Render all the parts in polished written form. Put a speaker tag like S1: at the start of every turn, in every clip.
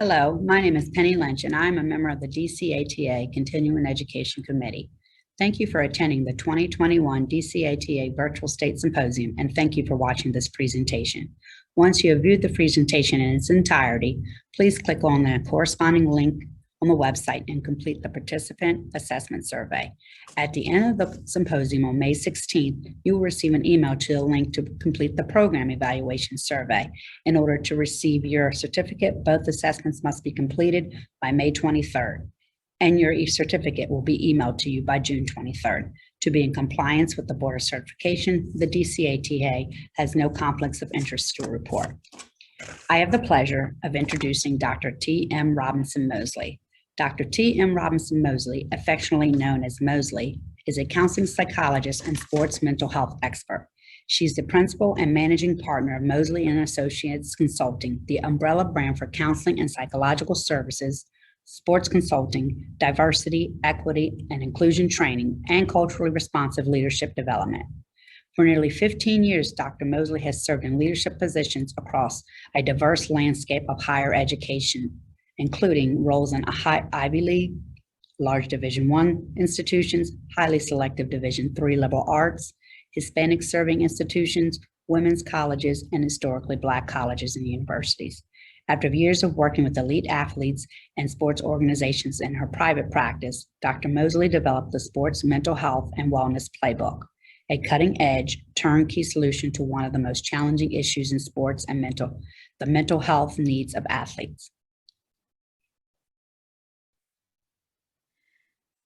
S1: Hello, my name is Penny Lynch, and I'm a member of the DCATA Continuing Education Committee. Thank you for attending the 2021 DCATA Virtual State Symposium, and thank you for watching this presentation. Once you have viewed the presentation in its entirety, please click on the corresponding link on the website and complete the participant assessment survey. At the end of the symposium on May 16th, you will receive an email to a link to complete the program evaluation survey. In order to receive your certificate, both assessments must be completed by May 23rd, and your certificate will be emailed to you by June 23rd. To be in compliance with the Board of Certification, the DCATA has no conflicts of interest to report. I have the pleasure of introducing Dr. T.M. Robinson Mosley. Dr. T.M. Robinson Mosley, affectionately known as Mosley, is a counseling psychologist and sports mental health expert. She's the principal and managing partner of Mosley and Associates Consulting, the umbrella brand for counseling and psychological services, sports consulting, diversity, equity, and inclusion training, and culturally responsive leadership development. For nearly 15 years, Dr. Mosley has served in leadership positions across a diverse landscape of higher education, including roles in Ivy League, large Division I institutions, highly selective Division III liberal arts, Hispanic serving institutions, women's colleges, and historically Black colleges and universities. After years of working with elite athletes and sports organizations in her private practice, Dr. Mosley developed the Sports Mental Health and Wellness Playbook, a cutting-edge, turnkey solution to one of the most challenging issues in sports and the mental health needs of athletes.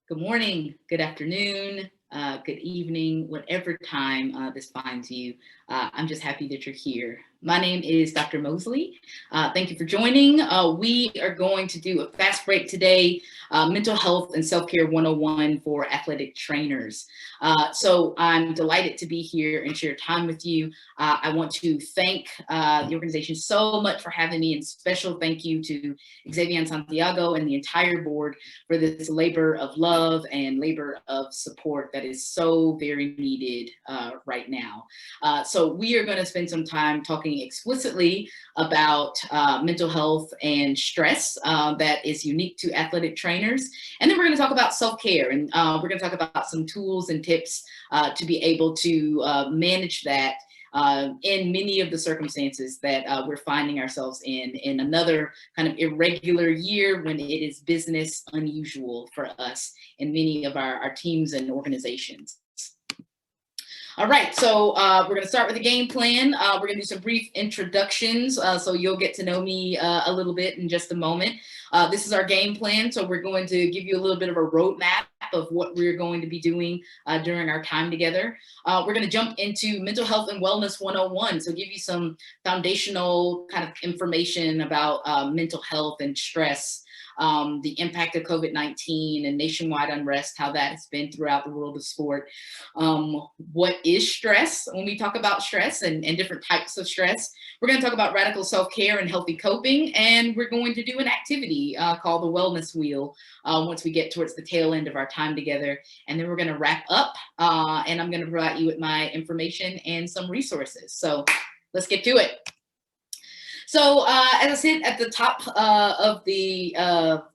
S2: Good morning, good afternoon, good evening, whatever time this finds you. I'm just happy that you're here. My name is Dr. Mosley. Thank you for joining. We are going to do a fast break today, Mental Health and Self-Care 101 for athletic trainers. So I'm delighted to be here and share time with you. I want to thank the organization so much for having me, and special thank you to Xavier Santiago and the entire board for this labor of love and labor of support that is so very needed right now. So we are going to spend some time talking explicitly about mental health and stress that is unique to athletic trainers. And then we're going to talk about self-care, and we're going to talk about some tools and tips to be able to manage that in many of the circumstances that we're finding ourselves in another kind of irregular year when it is business unusual for us in many of our teams and organizations. All right, so we're gonna start with the game plan. We're gonna do some brief introductions, so you'll get to know me a little bit in just a moment. This is our game plan, so we're going to give you a little bit of a roadmap of what we're going to be doing during our time together. We're gonna jump into Mental Health and Wellness 101, so give you some foundational kind of information about mental health and stress, the impact of COVID-19 and nationwide unrest, how that has been throughout the world of sport. What is stress when we talk about stress and different types of stress? We're going to talk about radical self-care and healthy coping, and we're going to do an activity called the Wellness Wheel once we get towards the tail end of our time together. And then we're going to wrap up, and I'm going to provide you with my information and some resources. So let's get to it. So as I said at the top of the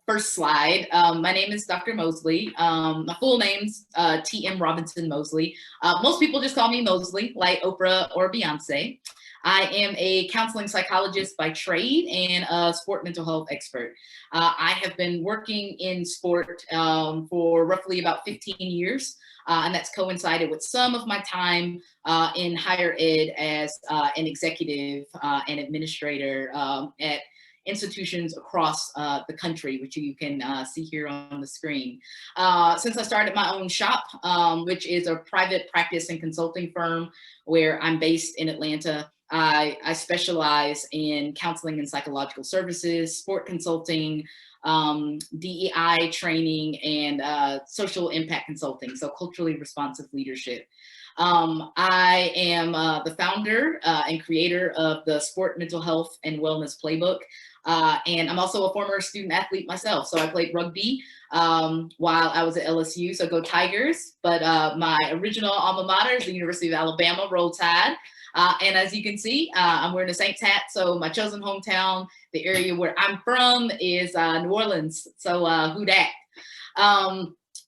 S2: first slide, my name is Dr. Mosley. My full name's T.M. Robinson Mosley. Most people just call me Mosley, like Oprah or Beyonce. I am a counseling psychologist by trade and a sport mental health expert. I have been working in sport for roughly about 15 years. And that's coincided with some of my time in higher ed as an executive and administrator at institutions across the country, which you can see here on the screen. Since I started my own shop, which is a private practice and consulting firm where I'm based in Atlanta, I specialize in counseling and psychological services, sport consulting, DEI training, and social impact consulting, so culturally responsive leadership. I am the founder and creator of the Sport Mental Health and Wellness Playbook, and I'm also a former student athlete myself. So I played rugby while I was at LSU, so go Tigers, but my original alma mater is the University of Alabama, Roll Tide. And as you can see, I'm wearing a Saints hat. So my chosen hometown, the area where I'm from is New Orleans. So who dat?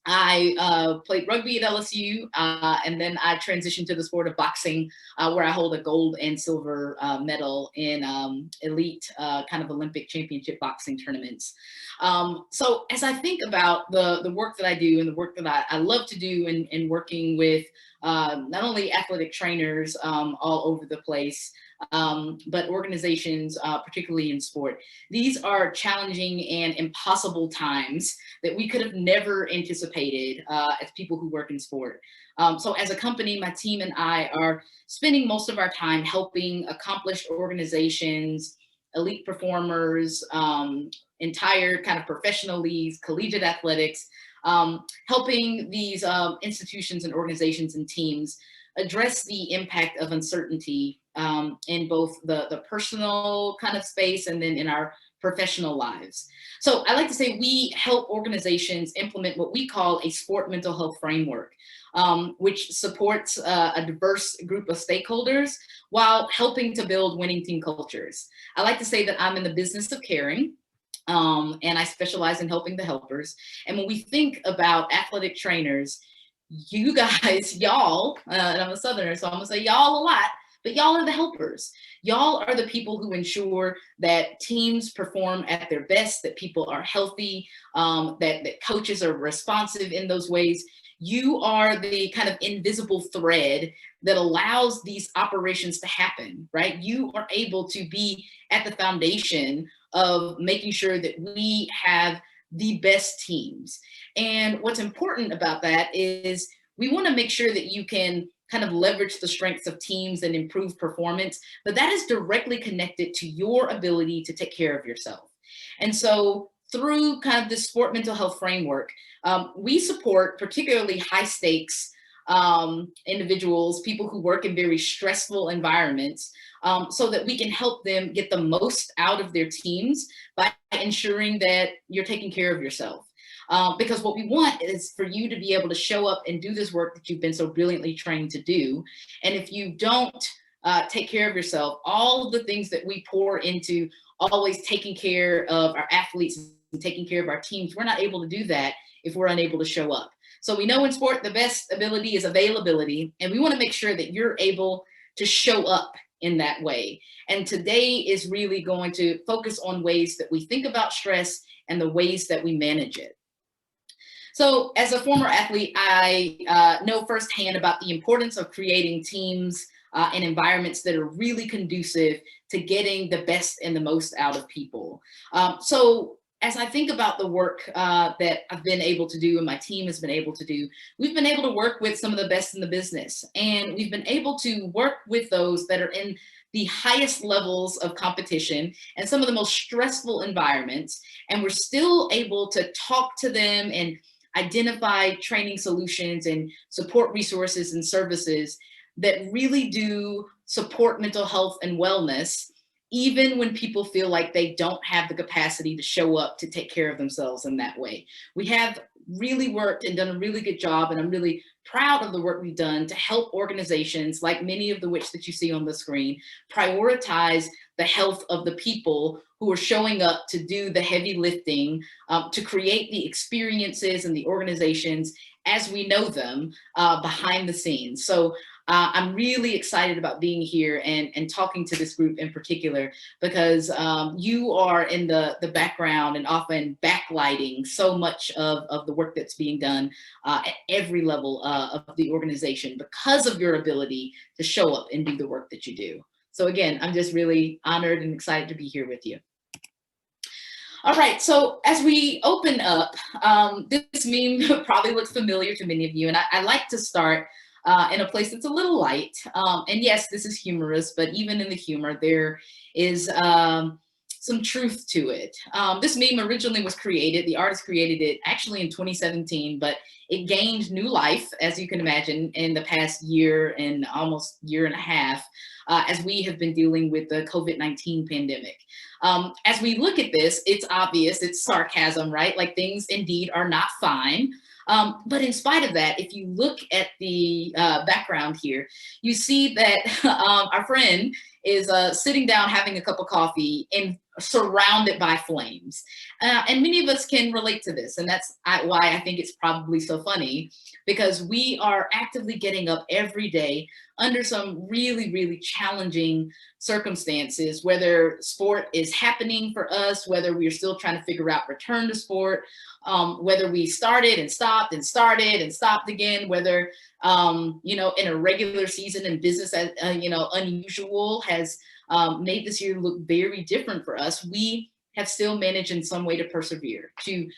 S2: I played rugby at LSU, and then I transitioned to the sport of boxing, where I hold a gold and silver medal in elite kind of Olympic championship boxing tournaments. So as I think about the work that I do and the work that I love to do in working with not only athletic trainers all over the place, but organizations, particularly in sport. These are challenging and impossible times that we could have never anticipated as people who work in sport. So as a company, my team and I are spending most of our time helping accomplished organizations, elite performers, entire kind of professional leagues, collegiate athletics, helping these institutions and organizations and teams address the impact of uncertainty in both the personal kind of space and then in our professional lives. So I like to say we help organizations implement what we call a sport mental health framework, which supports a diverse group of stakeholders while helping to build winning team cultures. I like to say that I'm in the business of caring. And I specialize in helping the helpers. And when we think about athletic trainers, you guys, y'all, and I'm a Southerner, so I'm gonna say y'all a lot, but y'all are the helpers. Y'all are the people who ensure that teams perform at their best, that people are healthy, that coaches are responsive in those ways. You are the kind of invisible thread that allows these operations to happen, right? You are able to be at the foundation of making sure that we have the best teams. And what's important about that is we want to make sure that you can kind of leverage the strengths of teams and improve performance, but that is directly connected to your ability to take care of yourself. And so through kind of this sport mental health framework, we support particularly high stakes individuals, people who work in very stressful environments, so that we can help them get the most out of their teams by ensuring that you're taking care of yourself. Because what we want is for you to be able to show up and do this work that you've been so brilliantly trained to do. And if you don't take care of yourself, all of the things that we pour into always taking care of our athletes and taking care of our teams, we're not able to do that if we're unable to show up. So we know in sport, the best ability is availability, and we want to make sure that you're able to show up in that way. And today is really going to focus on ways that we think about stress and the ways that we manage it. So as a former athlete, I know firsthand about the importance of creating teams and environments that are really conducive to getting the best and the most out of people. So as I think about the work that I've been able to do and my team has been able to do, we've been able to work with some of the best in the business. And we've been able to work with those that are in the highest levels of competition and some of the most stressful environments. And we're still able to talk to them and identify training solutions and support resources and services that really do support mental health and wellness, even when people feel like they don't have the capacity to show up to take care of themselves in that way. We have really worked and done a really good job, and I'm really proud of the work we've done to help organizations, like many of the which that you see on the screen, prioritize the health of the people who are showing up to do the heavy lifting, to create the experiences and the organizations as we know them behind the scenes. So I'm really excited about being here and talking to this group in particular, because you are in the background and often backlighting so much of the work that's being done at every level of the organization because of your ability to show up and do the work that you do. So again, I'm just really honored and excited to be here with you. All right, so as we open up, this meme probably looks familiar to many of you, and I like to start in a place that's a little light. And yes, this is humorous, but even in the humor, there is some truth to it. This meme originally was created, the artist created it actually in 2017, but it gained new life, as you can imagine, in the past year and almost year and a half, as we have been dealing with the COVID-19 pandemic. As we look at this, it's obvious, it's sarcasm, right? Like things indeed are not fine. But in spite of that, if you look at the background here, you see that our friend is sitting down having a cup of coffee and surrounded by flames. And many of us can relate to this. And that's why I think it's probably so funny, because we are actively getting up every day under some really, really challenging circumstances, whether sport is happening for us, whether we're still trying to figure out return to sport, whether we started and stopped and started and stopped again, whether in a regular season in business, as unusual has made this year look very different for us. We have still managed in some way to persevere, to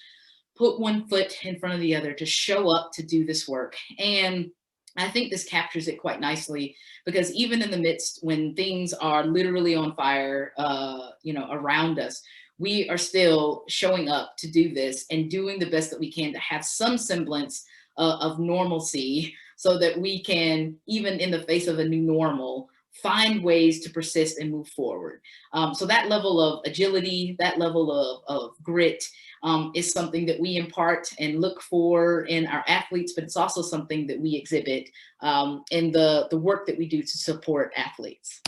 S2: put one foot in front of the other, to show up to do this work. And I think this captures it quite nicely, because even in the midst when things are literally on fire, around us, we are still showing up to do this and doing the best that we can to have some semblance of normalcy, so that we can, even in the face of a new normal, find ways to persist and move forward. So that level of agility, that level of grit, is something that we impart and look for in our athletes, but it's also something that we exhibit in the work that we do to support athletes.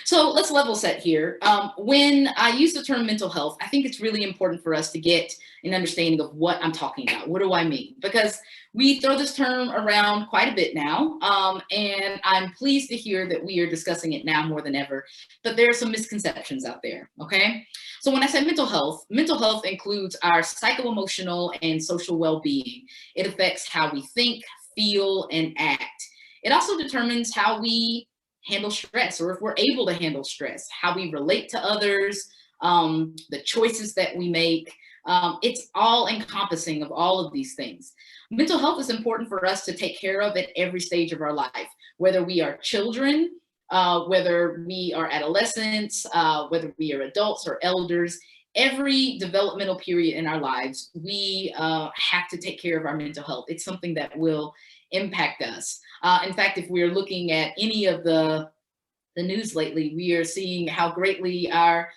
S2: So let's level set here. When I use the term mental health, I think it's really important for us to get an understanding of what I'm talking about. What do I mean? Because we throw this term around quite a bit now, and I'm pleased to hear that we are discussing it now more than ever, but there are some misconceptions out there, okay? So when I say mental health includes our psycho-emotional and social well-being. It affects how we think, feel, and act. It also determines how we handle stress, or if we're able to handle stress, how we relate to others, the choices that we make. It's all encompassing of all of these things. Mental health is important for us to take care of at every stage of our life, whether we are children, whether we are adolescents, whether we are adults or elders. Every developmental period in our lives, we have to take care of our mental health. It's something that will impact us. In fact, if we're looking at any of the news lately, we are seeing how greatly our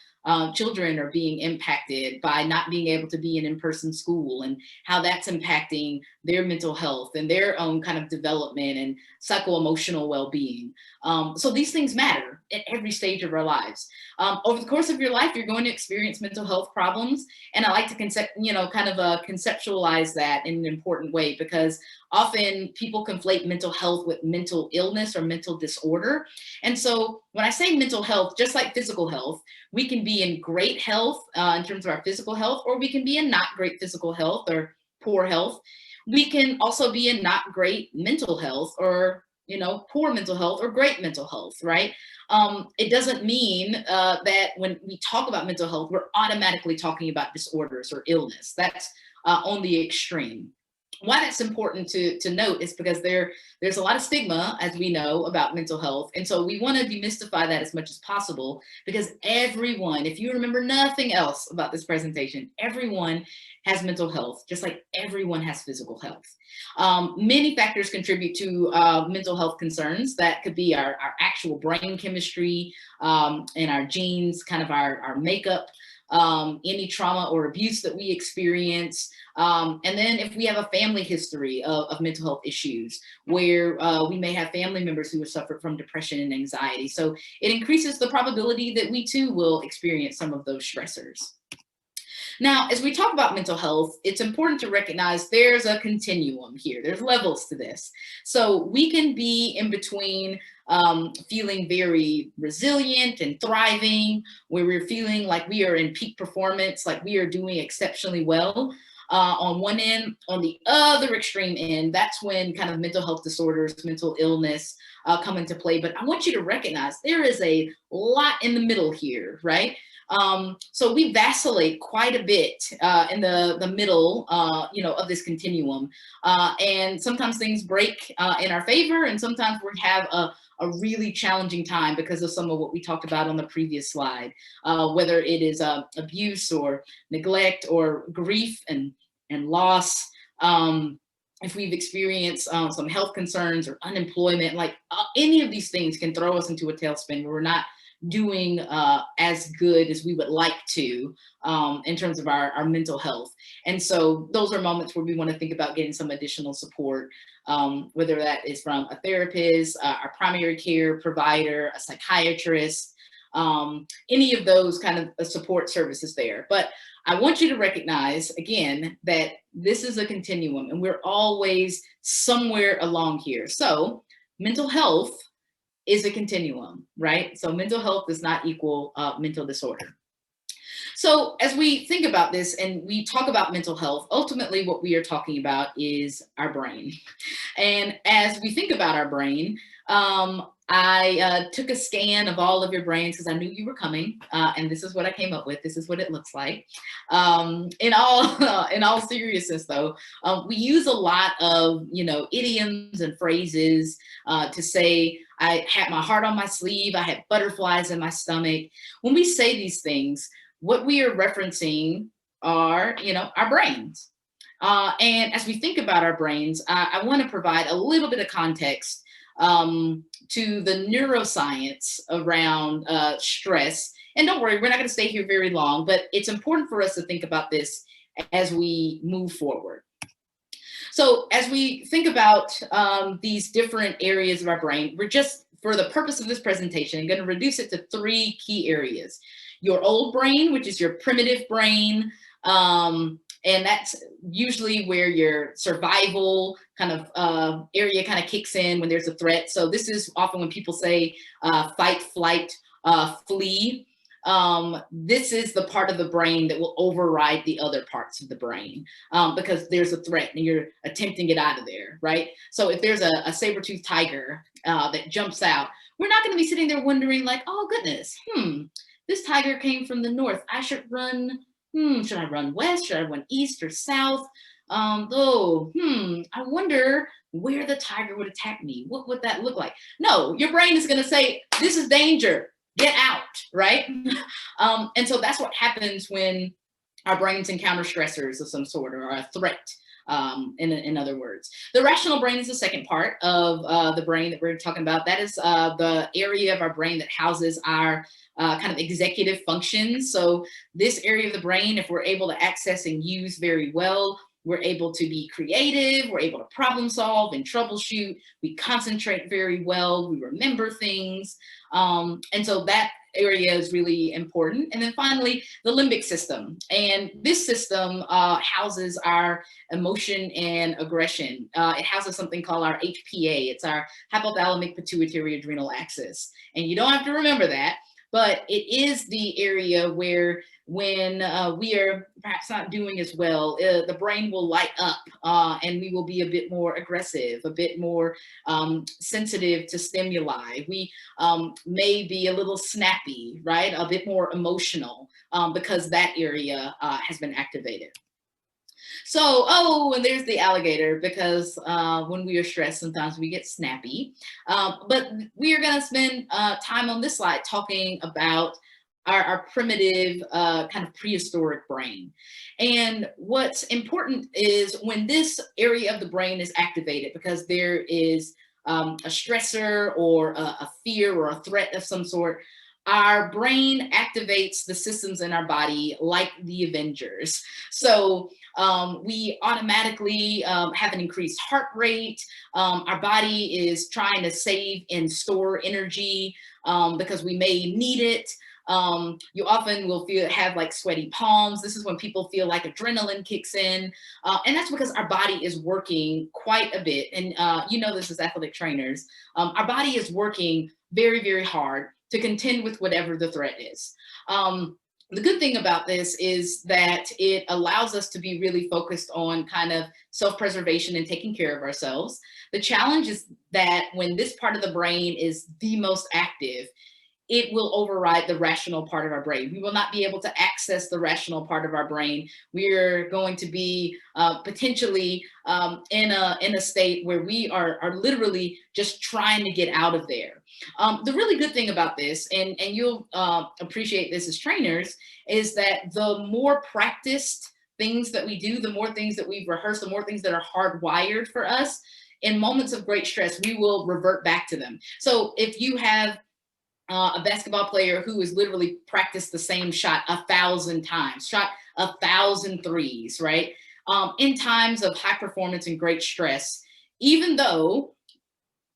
S2: children are being impacted by not being able to be in in-person school, and how that's impacting their mental health and their own kind of development and psycho-emotional well-being. So these things matter at every stage of our lives. Over the course of your life, you're going to experience mental health problems. And I like to conceptualize that in an important way, because often people conflate mental health with mental illness or mental disorder. And so when I say mental health, just like physical health, we can be in great health in terms of our physical health, or we can be in not great physical health or poor health. We can also be in not great mental health, or poor mental health or great mental health, right? It doesn't mean that when we talk about mental health, we're automatically talking about disorders or illness. That's on the extreme. Why that's important to note is because there's a lot of stigma, as we know, about mental health. And so we want to demystify that as much as possible, because everyone, if you remember nothing else about this presentation, everyone has mental health, just like everyone has physical health. Many factors contribute to mental health concerns. That could be our actual brain chemistry and our genes, kind of our makeup, any trauma or abuse that we experience. And then if we have a family history of mental health issues, where we may have family members who have suffered from depression and anxiety. So it increases the probability that we too will experience some of those stressors. Now, as we talk about mental health, it's important to recognize there's a continuum here. There's levels to this. So we can be in between feeling very resilient and thriving, where we're feeling like we are in peak performance, like we are doing exceptionally well. On one end. On the other extreme end, that's when kind of mental health disorders, mental illness come into play. But I want you to recognize there is a lot in the middle here, right? So we vacillate quite a bit in the middle, of this continuum. And sometimes things break in our favor, and sometimes we have a really challenging time because of some of what we talked about on the previous slide, whether it is abuse or neglect or grief and loss. If we've experienced some health concerns or unemployment, like any of these things can throw us into a tailspin where we're not doing as good as we would like to in terms of our mental health. And so those are moments where we want to think about getting some additional support, whether that is from a therapist, our primary care provider, a psychiatrist, any of those kind of support services there. But I want you to recognize, again, that this is a continuum and we're always somewhere along here. So mental health is a continuum, right? So mental health does not equal mental disorder. So as we think about this and we talk about mental health, ultimately what we are talking about is our brain. And as we think about our brain, I took a scan of all of your brains because I knew you were coming, and this is what I came up with. This is what it looks like. In all seriousness, though, we use a lot of idioms and phrases to say I had my heart on my sleeve, I had butterflies in my stomach. When we say these things, what we are referencing are our brains. And as we think about our brains, I want to provide a little bit of context to the neuroscience around stress. And don't worry, we're not going to stay here very long, but it's important for us to think about this as we move forward. So as we think about these different areas of our brain, we're just, for the purpose of this presentation, going to reduce it to 3 key areas. Your old brain, which is your primitive brain, and that's usually where your survival kind of area kind of kicks in when there's a threat. So this is often when people say fight, flight, flee. This is the part of the brain that will override the other parts of the brain because there's a threat and you're attempting to get out of there, right? So if there's a saber-toothed tiger that jumps out, we're not going to be sitting there wondering like, oh goodness, this tiger came from the north. I should run. Should I run west? Should I run east or south? I wonder where the tiger would attack me. What would that look like? No, your brain is going to say, this is danger. Get out, right? And so that's what happens when our brains encounter stressors of some sort or a threat. In other words, the rational brain is the second part of the brain that we're talking about. That is the area of our brain that houses our kind of executive functions. So this area of the brain, if we're able to access and use very well, we're able to be creative, we're able to problem solve and troubleshoot, we concentrate very well, we remember things. And so that area is really important. And then finally, the limbic system. And this system houses our emotion and aggression. It houses something called our HPA. It's our hypothalamic pituitary adrenal axis. And you don't have to remember that, but it is the area where when we are perhaps not doing as well, the brain will light up and we will be a bit more aggressive, a bit more sensitive to stimuli. We may be a little snappy, right? A bit more emotional because that area has been activated. So, and there's the alligator, because when we are stressed, sometimes we get snappy. But we are going to spend time on this slide talking about our primitive kind of prehistoric brain. And what's important is when this area of the brain is activated, because there is a stressor or a fear or a threat of some sort, our brain activates the systems in our body like the Avengers. So we automatically have an increased heart rate. Our body is trying to save and store energy because we may need it. You often will have like sweaty palms. This is when people feel like adrenaline kicks in. And that's because our body is working quite a bit. And this as athletic trainers, our body is working very, very hard to contend with whatever the threat is. The good thing about this is that it allows us to be really focused on kind of self-preservation and taking care of ourselves. The challenge is that when this part of the brain is the most active, it will override the rational part of our brain. We will not be able to access the rational part of our brain. We're going to be potentially in a state where we are literally just trying to get out of there. The really good thing about this, and you'll appreciate this as trainers, is that the more practiced things that we do, the more things that we've rehearsed, the more things that are hardwired for us, in moments of great stress, we will revert back to them. So if you have a basketball player who has literally practiced the same shot 1,000 times, shot 1,000 threes, right? In times of high performance and great stress, even though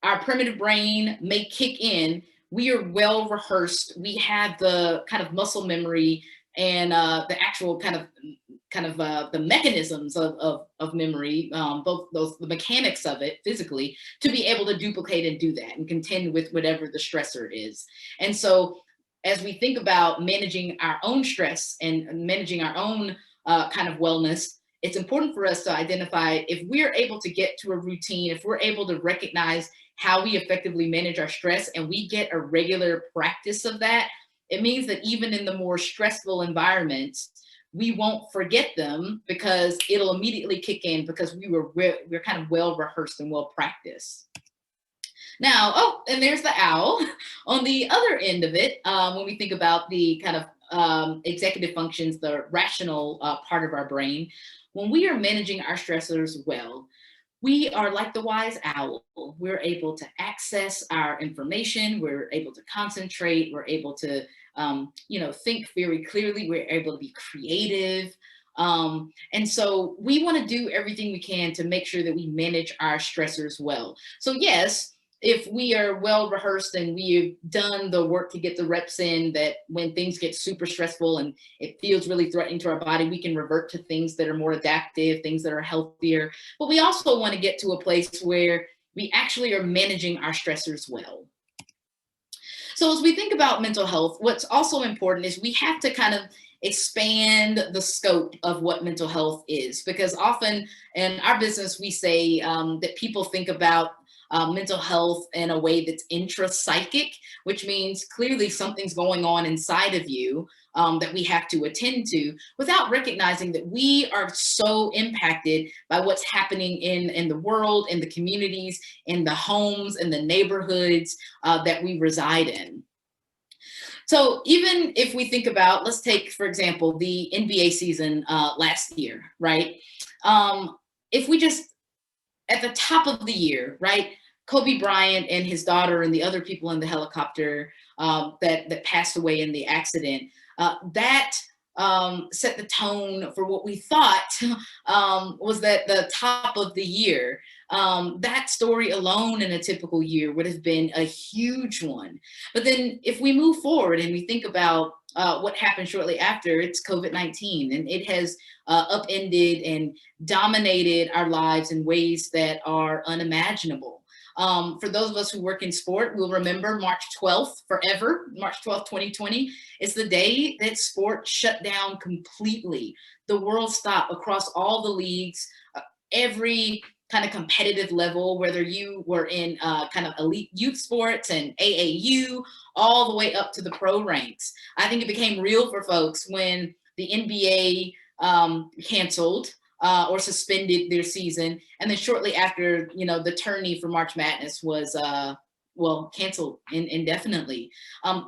S2: our primitive brain may kick in, we are well rehearsed. We have the kind of muscle memory and the actual the mechanisms of memory, both those the mechanics of it physically, to be able to duplicate and do that and contend with whatever the stressor is. And so, as we think about managing our own stress and managing our own kind of wellness, it's important for us to identify if we're able to get to a routine, if we're able to recognize how we effectively manage our stress and we get a regular practice of that, it means that even in the more stressful environments, we won't forget them because it'll immediately kick in because we're kind of well rehearsed and well practiced. Now, oh, and there's the owl on the other end of it. When we think about the kind of executive functions, the rational part of our brain, when we are managing our stressors well, we are like the wise owl. We're able to access our information. We're able to concentrate. We're able to, think very clearly. We're able to be creative. And so we want to do everything we can to make sure that we manage our stressors well. So yes, if we are well rehearsed and we've done the work to get the reps in, that when things get super stressful and it feels really threatening to our body, we can revert to things that are more adaptive, things that are healthier. But we also want to get to a place where we actually are managing our stressors well. So as we think about mental health, what's also important is we have to kind of expand the scope of what mental health is, because often in our business, we say that people think about mental health in a way that's intrapsychic, which means clearly something's going on inside of you that we have to attend to, without recognizing that we are so impacted by what's happening in the world, in the communities, in the homes, in the neighborhoods that we reside in. So even if we think about, let's take, for example, the NBA season last year, right? If we just, at the top of the year, right? Kobe Bryant and his daughter and the other people in the helicopter that passed away in the accident, that set the tone for what we thought was that the top of the year. That story alone in a typical year would have been a huge one. But then if we move forward and we think about what happened shortly after, it's COVID-19, and it has upended and dominated our lives in ways that are unimaginable. For those of us who work in sport, we'll remember March 12th forever, March 12th, 2020. It's the day that sport shut down completely. The world stopped across all the leagues, every kind of competitive level, whether you were in kind of elite youth sports and AAU, all the way up to the pro ranks. I think it became real for folks when the NBA canceled or suspended their season. And then shortly after, the tourney for March Madness was, canceled indefinitely.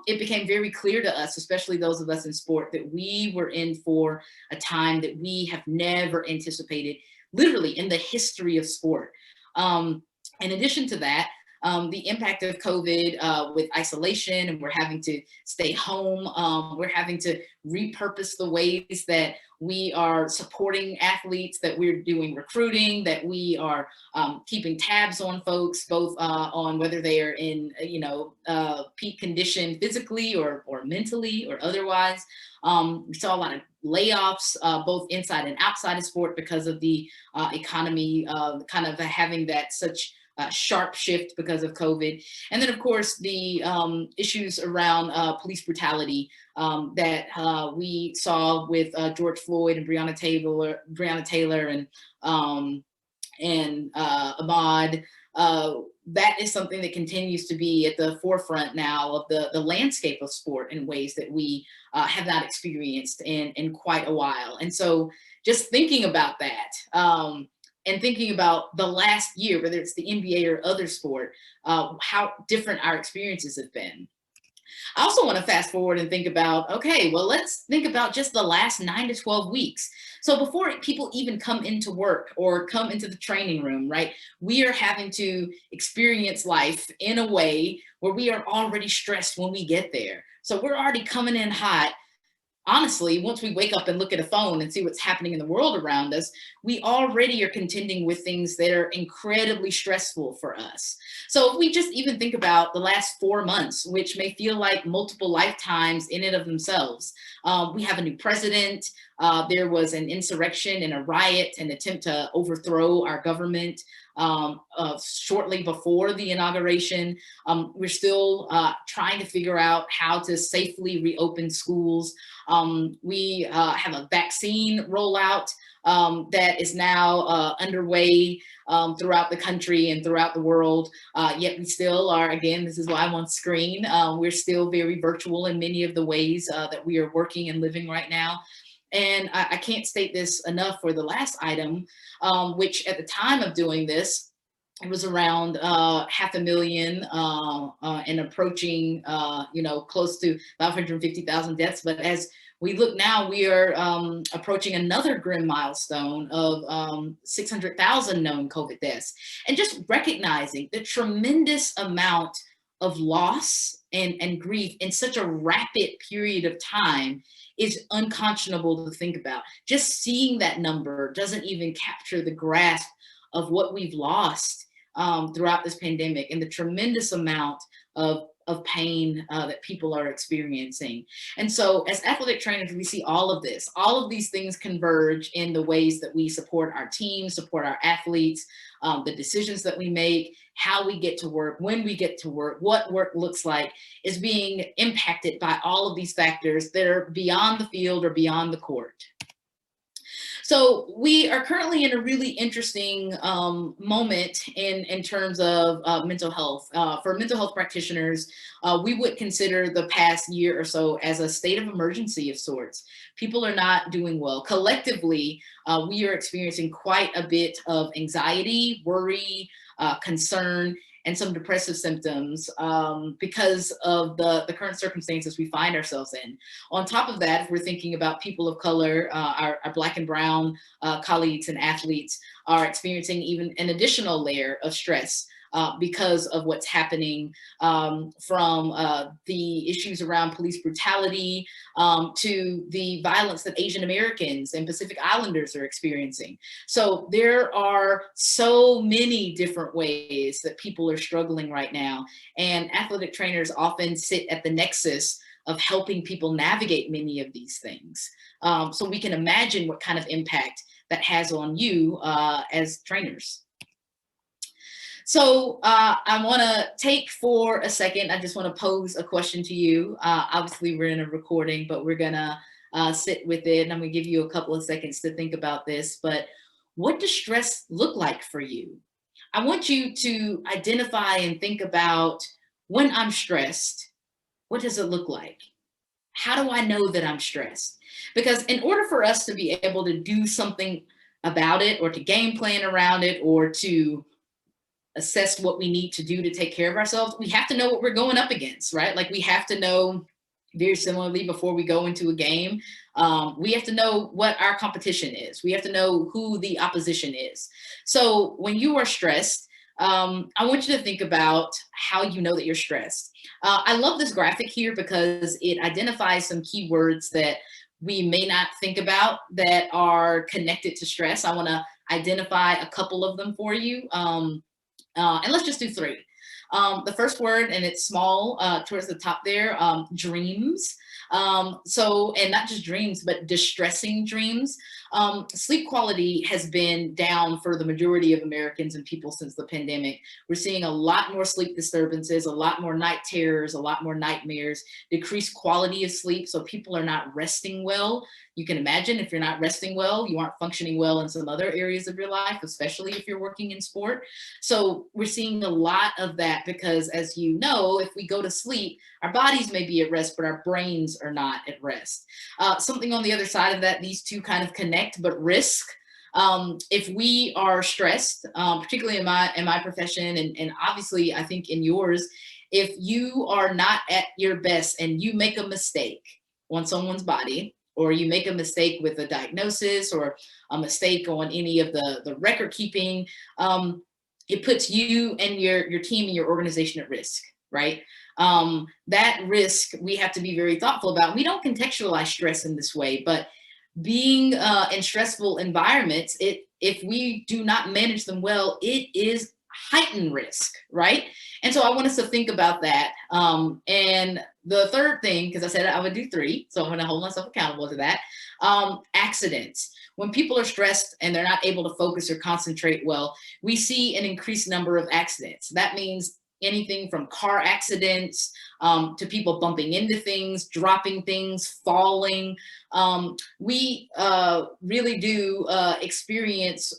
S2: It became very clear to us, especially those of us in sport, that we were in for a time that we have never anticipated, literally in the history of sport. In addition to that, the impact of COVID with isolation, and we're having to stay home. We're having to repurpose the ways that we are supporting athletes, that we're doing recruiting, that we are keeping tabs on folks, both on whether they are in, peak condition physically or mentally or otherwise. We saw a lot of layoffs, both inside and outside of sport, because of the economy kind of having that such sharp shift because of COVID. And then, of course, the issues around police brutality that we saw with George Floyd and Breonna Taylor and Ahmaud. That is something that continues to be at the forefront now of the landscape of sport in ways that we have not experienced in quite a while. And so just thinking about that, and thinking about the last year, whether it's the NBA or other sport, how different our experiences have been. I also want to fast forward and think about, okay, well, let's think about just the last 9 to 12 weeks. So before people even come into work or come into the training room, right, we are having to experience life in a way where we are already stressed when we get there. So we're already coming in hot. Honestly, once we wake up and look at a phone and see what's happening in the world around us, we already are contending with things that are incredibly stressful for us. So if we just even think about the last 4 months, which may feel like multiple lifetimes in and of themselves, we have a new president. There was an insurrection and a riot, an attempt to overthrow our government shortly before the inauguration. We're still trying to figure out how to safely reopen schools. We have a vaccine rollout that is now underway throughout the country and throughout the world. Yet we still are, again, this is why I'm on screen. We're still very virtual in many of the ways that we are working and living right now. And I can't state this enough for the last item, which at the time of doing this, it was around 500,000 and approaching, close to 550,000 deaths. But as we look now, we are approaching another grim milestone of 600,000 known COVID deaths. And just recognizing the tremendous amount of loss and grief in such a rapid period of time is unconscionable to think about. Just seeing that number doesn't even capture the grasp of what we've lost throughout this pandemic and the tremendous amount of pain that people are experiencing. And so as athletic trainers, we see all of this. All of these things converge in the ways that we support our team, support our athletes, the decisions that we make, how we get to work, when we get to work, what work looks like is being impacted by all of these factors that are beyond the field or beyond the court. So we are currently in a really interesting moment in terms of mental health. For mental health practitioners, we would consider the past year or so as a state of emergency of sorts. People are not doing well. Collectively, we are experiencing quite a bit of anxiety, worry, concern, and some depressive symptoms because of the current circumstances we find ourselves in. On top of that, if we're thinking about people of color, our Black and Brown colleagues and athletes are experiencing even an additional layer of stress because of what's happening from the issues around police brutality to the violence that Asian Americans and Pacific Islanders are experiencing. So there are so many different ways that people are struggling right now. And athletic trainers often sit at the nexus of helping people navigate many of these things. So we can imagine what kind of impact that has on you as trainers. So I want to take for a second, I just want to pose a question to you. Obviously, we're in a recording, but we're going to sit with it. And I'm going to give you a couple of seconds to think about this. But what does stress look like for you? I want you to identify and think about when I'm stressed, what does it look like? How do I know that I'm stressed? Because in order for us to be able to do something about it or to game plan around it or to assess what we need to do to take care of ourselves, we have to know what we're going up against, right? Like we have to know very similarly before we go into a game, we have to know what our competition is. We have to know who the opposition is. So when you are stressed, I want you to think about how you know that you're stressed. I love this graphic here because it identifies some keywords that we may not think about that are connected to stress. I want to identify a couple of them for you. And let's just do three. The first word, and it's small towards the top there, dreams. And not just dreams, but distressing dreams. Sleep quality has been down for the majority of Americans and people since the pandemic. We're seeing a lot more sleep disturbances, a lot more night terrors, a lot more nightmares, decreased quality of sleep. So people are not resting well. You can imagine if you're not resting well, you aren't functioning well in some other areas of your life, especially if you're working in sport. So we're seeing a lot of that because, as you know, if we go to sleep, our bodies may be at rest, but our brains are not at rest. Something on the other side of that, these two kind of connect, but risk. If we are stressed, particularly in my profession, and obviously I think in yours, if you are not at your best and you make a mistake on someone's body, or you make a mistake with a diagnosis, or a mistake on any of the record keeping, it puts you and your team and your organization at risk, right? That risk we have to be very thoughtful about. We don't contextualize stress in this way, but being in stressful environments, if we do not manage them well, it is heightened risk, right? And so I want us to think about that. And the third thing, because I said I would do three, so I'm going to hold myself accountable to that. Accidents. When people are stressed and they're not able to focus or concentrate well, we see an increased number of accidents. That means anything from car accidents to people bumping into things, dropping things, falling. We really do experience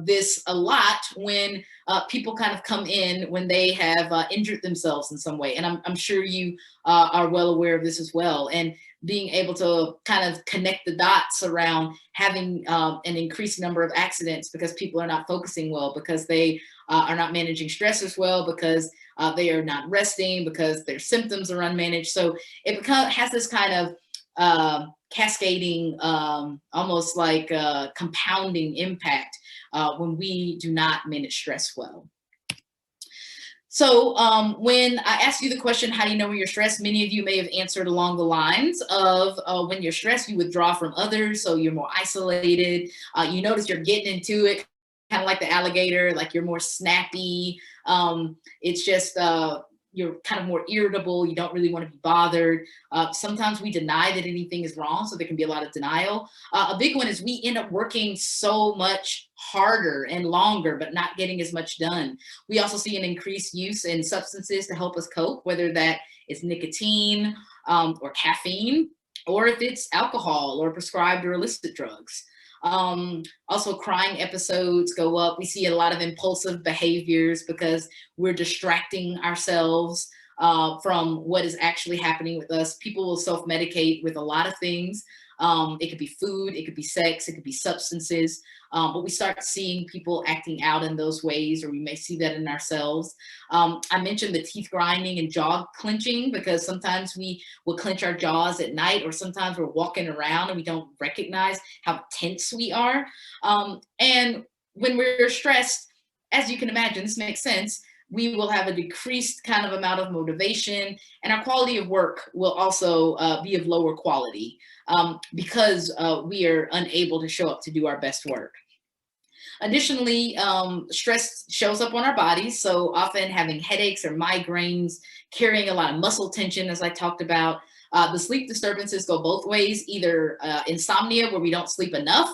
S2: this a lot when people kind of come in when they have injured themselves in some way. And I'm sure you are well aware of this as well. And being able to kind of connect the dots around having an increased number of accidents because people are not focusing well, because they are not managing stress as well, because they are not resting, because their symptoms are unmanaged. So it has this kind of cascading, almost like compounding impact when we do not manage stress well. So when I asked you the question, how do you know when you're stressed? Many of you may have answered along the lines of when you're stressed, you withdraw from others. So you're more isolated. You notice you're getting into it, kind of like the alligator, like you're more snappy. It's just you're kind of more irritable. You don't really want to be bothered. Sometimes we deny that anything is wrong, so there can be a lot of denial. A big one is we end up working so much harder and longer, but not getting as much done. We also see an increased use in substances to help us cope, whether that is nicotine or caffeine, or if it's alcohol or prescribed or illicit drugs. Also crying episodes go up. We see a lot of impulsive behaviors because we're distracting ourselves from what is actually happening with us. People will self-medicate with a lot of things. It could be food, it could be sex, it could be substances, but we start seeing people acting out in those ways, or we may see that in ourselves. I mentioned the teeth grinding and jaw clenching because sometimes we will clench our jaws at night, or sometimes we're walking around and we don't recognize how tense we are. And when we're stressed, as you can imagine, this makes sense, we will have a decreased kind of amount of motivation, and our quality of work will also be of lower quality because we are unable to show up to do our best work. Additionally, stress shows up on our bodies. So often having headaches or migraines, carrying a lot of muscle tension, as I talked about. The sleep disturbances go both ways, either insomnia, where we don't sleep enough,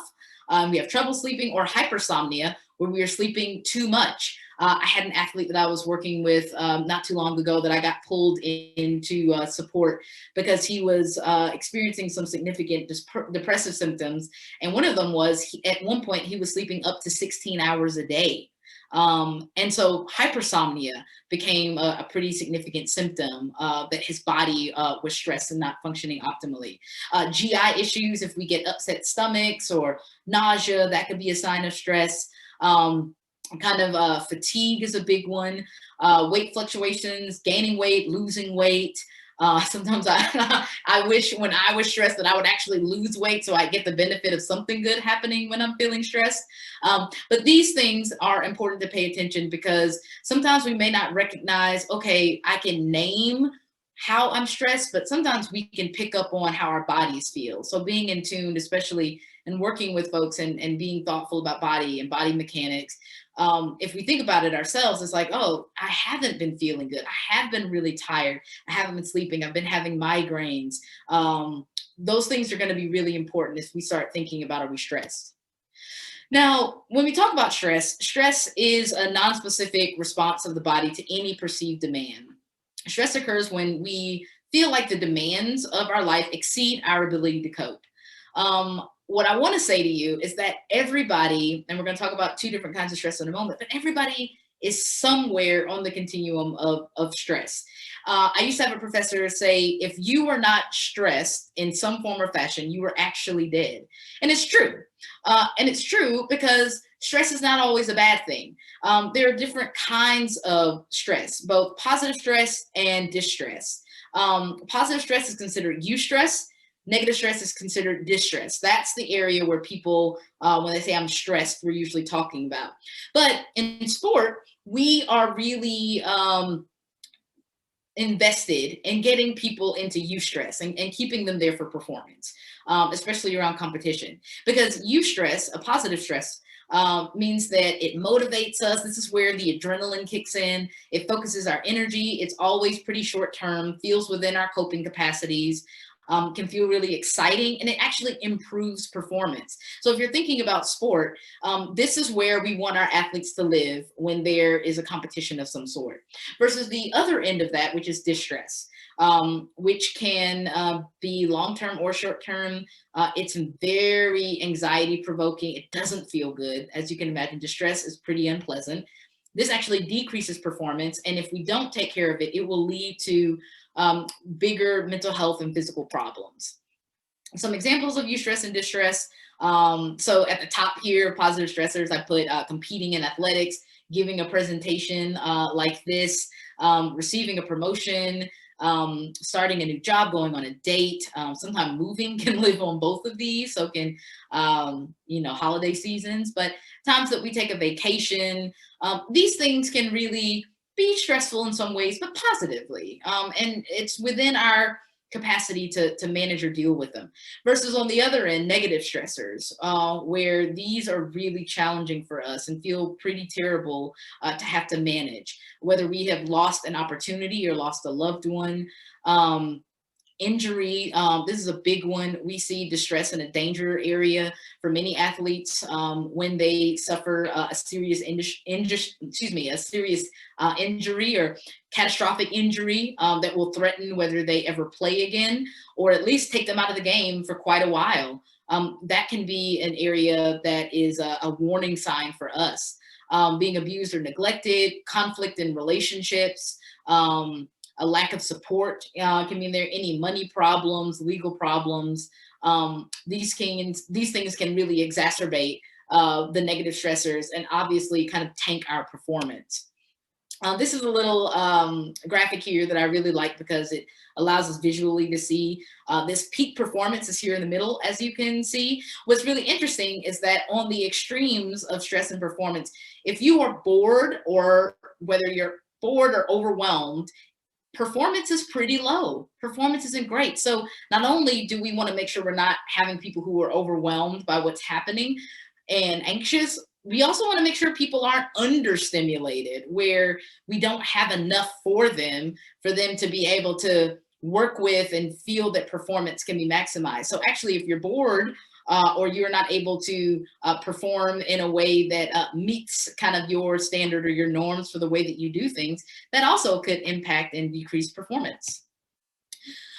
S2: we have trouble sleeping, or hypersomnia, where we are sleeping too much. I had an athlete that I was working with not too long ago that I got pulled into support because he was experiencing some significant depressive symptoms. And one of them was at one point he was sleeping up to 16 hours a day. And so hypersomnia became a pretty significant symptom that his body was stressed and not functioning optimally. GI issues, if we get upset stomachs or nausea, that could be a sign of stress. Kind of fatigue is a big one. Weight fluctuations, gaining weight, losing weight. Sometimes I wish when I was stressed that I would actually lose weight so I get the benefit of something good happening when I'm feeling stressed. But these things are important to pay attention because sometimes we may not recognize, okay, I can name how I'm stressed, but sometimes we can pick up on how our bodies feel. So being in tune, especially and working with folks and being thoughtful about body and body mechanics. If we think about it ourselves, it's like, oh, I haven't been feeling good. I have been really tired. I haven't been sleeping. I've been having migraines. Those things are going to be really important if we start thinking about, are we stressed? Now, when we talk about stress, stress is a non-specific response of the body to any perceived demand. Stress occurs when we feel like the demands of our life exceed our ability to cope. What I want to say to you is that everybody, and we're going to talk about two different kinds of stress in a moment, but everybody is somewhere on the continuum of stress. I used to have a professor say, if you were not stressed in some form or fashion, you were actually dead. And it's true. And it's true because stress is not always a bad thing. There are different kinds of stress, both positive stress and distress. Positive stress is considered eustress. Negative stress is considered distress. That's the area where people, when they say I'm stressed, we're usually talking about. But in sport, we are really invested in getting people into eustress and keeping them there for performance, especially around competition. Because eustress, a positive stress, means that it motivates us. This is where the adrenaline kicks in. It focuses our energy. It's always pretty short term, feels within our coping capacities. Can feel really exciting, and it actually improves performance. So if you're thinking about sport, this is where we want our athletes to live when there is a competition of some sort, versus the other end of that, which is distress, which can be long-term or short-term. It's very anxiety provoking. It doesn't feel good. As you can imagine, distress is pretty unpleasant. This actually decreases performance, and if we don't take care of it, it will lead to bigger mental health and physical problems. Some examples of eustress and distress. So at the top here, positive stressors, I put competing in athletics, giving a presentation like this, receiving a promotion, starting a new job, going on a date. Sometimes moving can live on both of these. So can, holiday seasons, but times that we take a vacation, these things can really be stressful in some ways, but positively. And it's within our capacity to manage or deal with them. Versus on the other end, negative stressors, where these are really challenging for us and feel pretty terrible to have to manage, whether we have lost an opportunity or lost a loved one. Injury, this is a big one. We see distress in a danger area for many athletes when they suffer a serious injury or catastrophic injury that will threaten whether they ever play again, or at least take them out of the game for quite a while. That can be an area that is a warning sign for us. Being abused or neglected, conflict in relationships, a lack of support can mean there any money problems, legal problems. These things can really exacerbate the negative stressors and obviously kind of tank our performance. This is a little graphic here that I really like because it allows us visually to see this peak performance is here in the middle, as you can see. What's really interesting is that on the extremes of stress and performance, if you are bored, or whether you're bored or overwhelmed, performance is pretty low. Performance isn't great. So not only do we want to make sure we're not having people who are overwhelmed by what's happening and anxious, we also want to make sure people aren't understimulated, where we don't have enough for them to be able to work with and feel that performance can be maximized. So actually, if you're bored, or you're not able to perform in a way that meets kind of your standard or your norms for the way that you do things, that also could impact and decrease performance.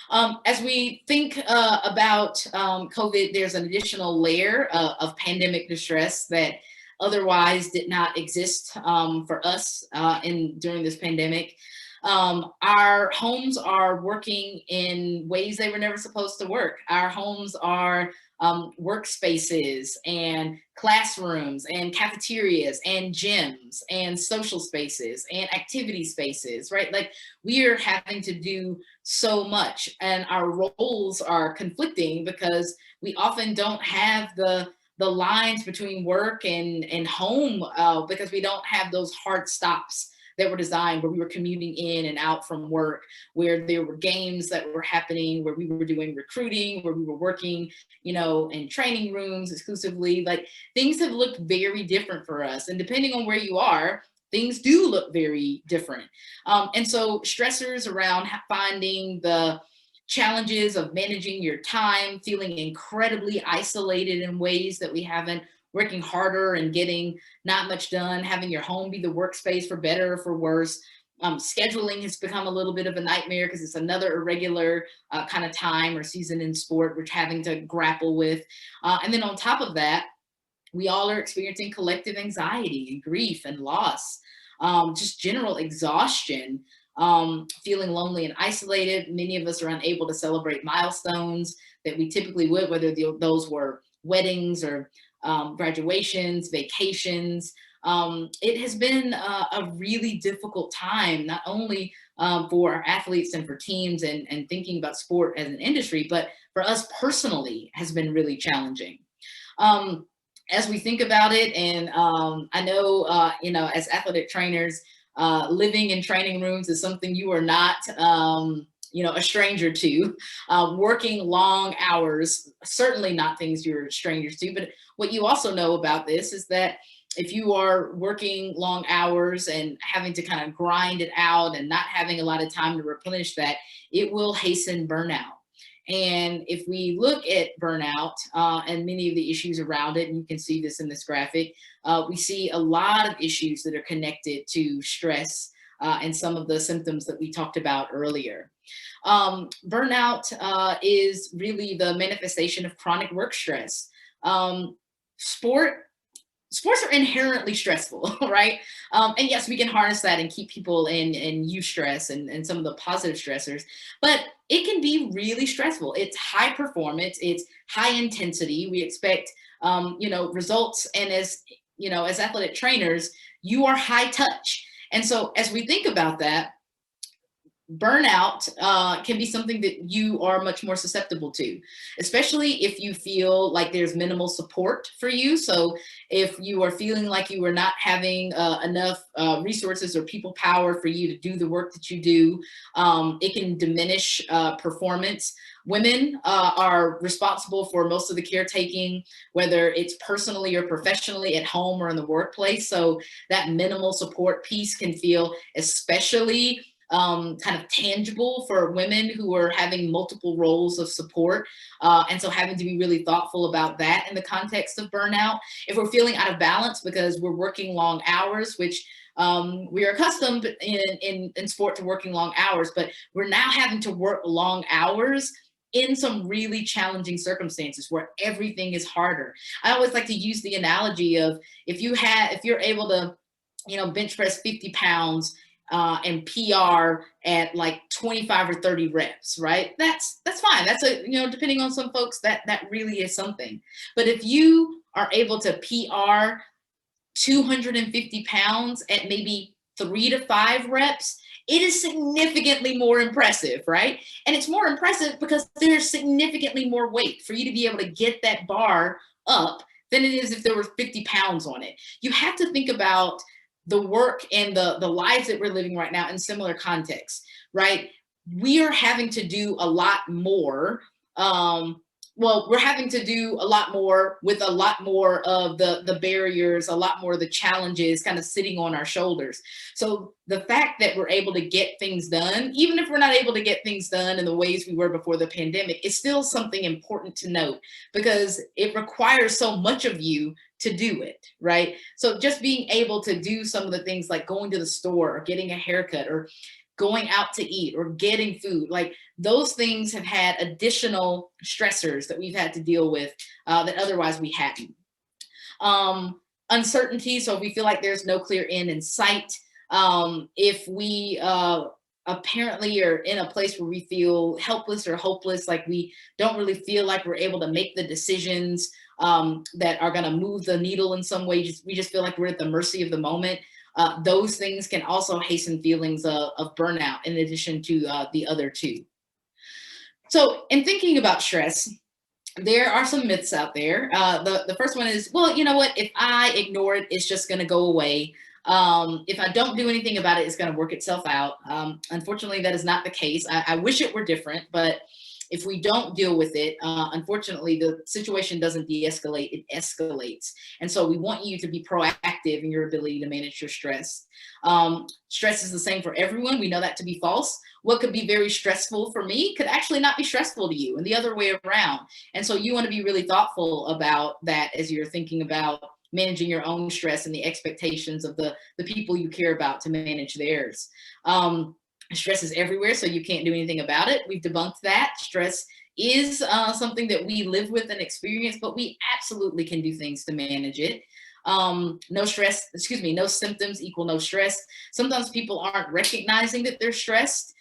S2: As we think about COVID, there's an additional layer of pandemic distress that otherwise did not exist for us during this pandemic. Our homes are working in ways they were never supposed to work. Our homes are workspaces and classrooms and cafeterias and gyms and social spaces and activity spaces, right? Like, we are having to do so much, and our roles are conflicting because we often don't have the lines between work and home because we don't have those hard stops that were designed where we were commuting in and out from work, where there were games that were happening, where we were doing recruiting, where we were working, in training rooms exclusively. Like, things have looked very different for us. And depending on where you are, things do look very different. And so stressors around finding the challenges of managing your time, feeling incredibly isolated in ways that we haven't, working harder and getting not much done, having your home be the workspace for better or for worse. Scheduling has become a little bit of a nightmare because it's another irregular kind of time or season in sport we're having to grapple with. And then on top of that, we all are experiencing collective anxiety and grief and loss, just general exhaustion. feeling lonely and isolated. Many of us are unable to celebrate milestones that we typically would, whether those were weddings or graduations, vacations. It has been a really difficult time, not only for our athletes and for teams and thinking about sport as an industry, but for us personally has been really challenging. As we think about it, and I know, as athletic trainers, living in training rooms is something you are not, a stranger to. Working long hours, certainly not things you're strangers to. But what you also know about this is that if you are working long hours and having to kind of grind it out and not having a lot of time to replenish that, it will hasten burnout. And if we look at burnout and many of the issues around it, and you can see this in this graphic, we see a lot of issues that are connected to stress and some of the symptoms that we talked about earlier. Burnout is really the manifestation of chronic work stress. Sports are inherently stressful, right? And yes, we can harness that and keep people in eustress and some of the positive stressors, but it can be really stressful. It's high performance, it's high intensity. We expect, results. And as athletic trainers, you are high touch. And so as we think about that, burnout can be something that you are much more susceptible to, especially if you feel like there's minimal support for you. So if you are feeling like you are not having enough resources or people power for you to do the work that you do, it can diminish performance. Women are responsible for most of the caretaking, whether it's personally or professionally, at home or in the workplace. So that minimal support piece can feel especially kind of tangible for women who are having multiple roles of support. And so having to be really thoughtful about that in the context of burnout. If we're feeling out of balance because we're working long hours, which we are accustomed in sport to working long hours, but we're now having to work long hours in some really challenging circumstances where everything is harder. I always like to use the analogy of if you're able to, bench press 50 pounds and PR at like 25 or 30 reps, right? That's fine. That's depending on some folks, that really is something. But if you are able to PR 250 pounds at maybe 3 to 5 reps, it is significantly more impressive, right? And it's more impressive because there's significantly more weight for you to be able to get that bar up than it is if there were 50 pounds on it. You have to think about the work and the lives that we're living right now in similar contexts, right? We are having to do a lot more. We're having to do a lot more with a lot more of the barriers, a lot more of the challenges kind of sitting on our shoulders. So the fact that we're able to get things done, even if we're not able to get things done in the ways we were before the pandemic, is still something important to note because it requires so much of you to do it, right? So just being able to do some of the things like going to the store or getting a haircut or going out to eat or getting food, like those things have had additional stressors that we've had to deal with that otherwise we hadn't. Uncertainty, so if we feel like there's no clear end in sight, if we apparently are in a place where we feel helpless or hopeless, like we don't really feel like we're able to make the decisions that are going to move the needle in some way. We just feel like we're at the mercy of the moment. Those things can also hasten feelings of burnout in addition to the other two. So in thinking about stress, there are some myths out there. The first one is, well, you know what? If I ignore it, it's just going to go away. If I don't do anything about it, it's going to work itself out. Unfortunately, that is not the case. I wish it were different, but if we don't deal with it, unfortunately, the situation doesn't de-escalate, it escalates. And so we want you to be proactive in your ability to manage your stress. Stress is the same for everyone. We know that to be false. What could be very stressful for me could actually not be stressful to you, and the other way around. And so you want to be really thoughtful about that as you're thinking about managing your own stress and the expectations of the people you care about to manage theirs. Stress is everywhere, so you can't do anything about it. We've debunked that. Stress is something that we live with and experience, but we absolutely can do things to manage it. No stress, excuse me, no symptoms equal no stress. Sometimes people aren't recognizing that they're stressed.